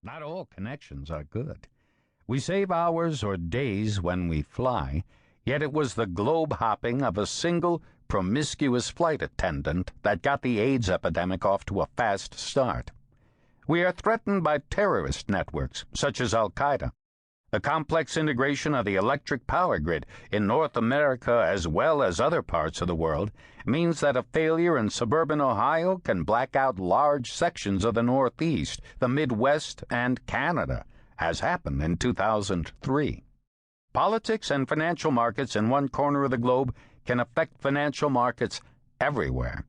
Not all connections are good. We save hours or days when we fly, yet it was the globe-hopping of a single promiscuous flight attendant that got the AIDS epidemic off to a fast start. We are threatened by terrorist networks, such as Al-Qaeda. The complex integration of the electric power grid in North America as well as other parts of the world means that a failure in suburban Ohio can black out large sections of the Northeast, the Midwest, and Canada, as happened in 2003. Politics and financial markets in one corner of the globe can affect financial markets everywhere.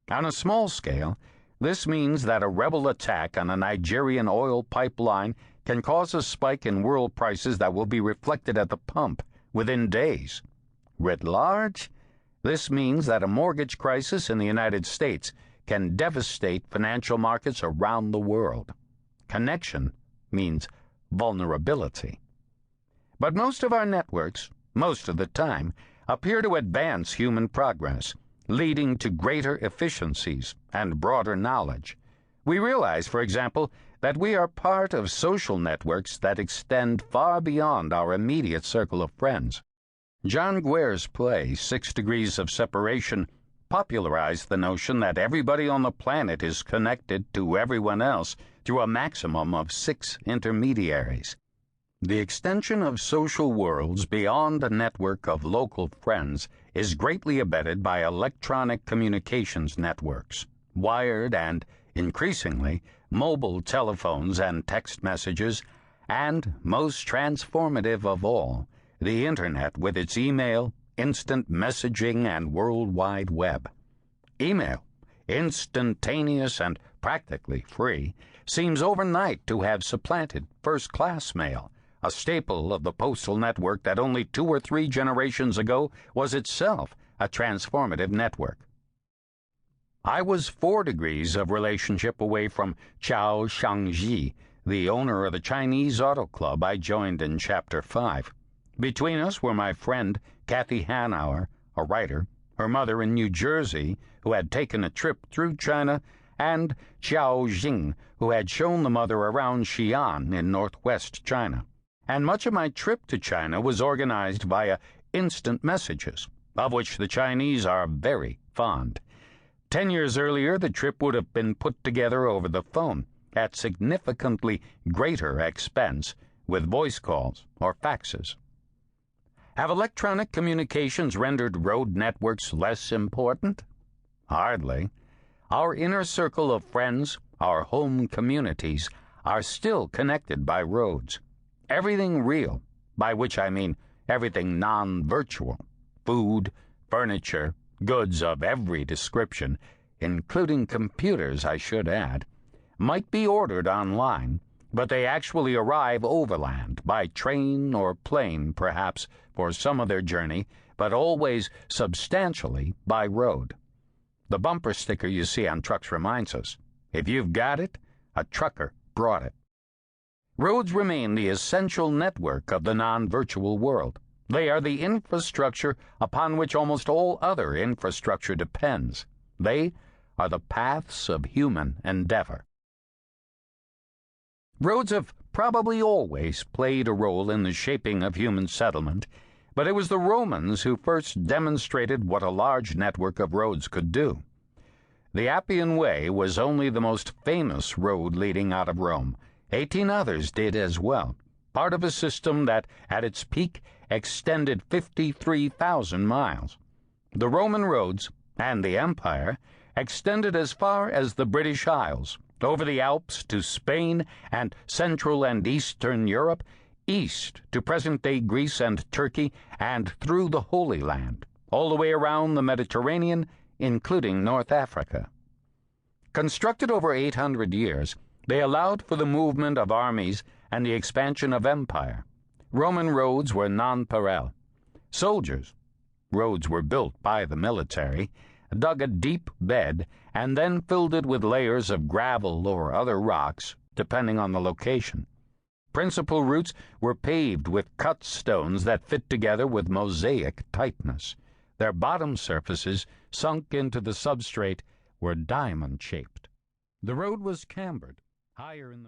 On a small scale, this means that a rebel attack on a Nigerian oil pipeline can cause a spike in world prices that will be reflected at the pump within days. Writ large, this means that a mortgage crisis in the United States can devastate financial markets around the world. Connection means vulnerability. But most of our networks, most of the time, appear to advance human progress, leading to greater efficiencies and broader knowledge. We realize, for example, that we are part of social networks that extend far beyond our immediate circle of friends. John Guare's play, 6 Degrees of Separation, popularized the notion that everybody on the planet is connected to everyone else through a maximum of 6 intermediaries. The extension of social worlds beyond a network of local friends is greatly abetted by electronic communications networks, wired and, increasingly, mobile telephones and text messages, and, most transformative of all, the Internet with its email, instant messaging, and World Wide Web. Email, instantaneous and practically free, seems overnight to have supplanted first-class mail, a staple of the postal network that only 2 or 3 generations ago was itself a transformative network. I was 4 degrees of relationship away from Chao Shangji, the owner of the Chinese auto club I joined in Chapter 5. Between us were my friend Kathy Hanauer, a writer, her mother in New Jersey, who had taken a trip through China, and Xiao Jing, who had shown the mother around Xi'an in northwest China. And much of my trip to China was organized via instant messages, of which the Chinese are very fond. 10 years earlier, the trip would have been put together over the phone, at significantly greater expense, with voice calls or faxes. Have electronic communications rendered road networks less important? Hardly. Our inner circle of friends, our home communities, are still connected by roads. Everything real, by which I mean everything non-virtual, food, furniture, goods of every description, including computers, I should add, might be ordered online, but they actually arrive overland, by train or plane perhaps for some of their journey, but always substantially by road. The bumper sticker you see on trucks reminds us, if you've got it, a trucker brought it. Roads remain the essential network of the non-virtual world. They are the infrastructure upon which almost all other infrastructure depends. They are the paths of human endeavor. Roads have probably always played a role in the shaping of human settlement, but it was the Romans who first demonstrated what a large network of roads could do. The Appian Way was only the most famous road leading out of Rome. 18 others did as well, part of a system that, at its peak, extended 53,000 miles. The Roman roads, and the empire, extended as far as the British Isles, over the Alps to Spain and Central and Eastern Europe, east to present-day Greece and Turkey, and through the Holy Land, all the way around the Mediterranean, including North Africa. Constructed over 800 years, they allowed for the movement of armies and the expansion of empire. Roman roads were nonparalleled. Soldiers, roads were built by the military, dug a deep bed, and then filled it with layers of gravel or other rocks, depending on the location. Principal routes were paved with cut stones that fit together with mosaic tightness. Their bottom surfaces, sunk into the substrate, were diamond-shaped. The road was cambered, higher in the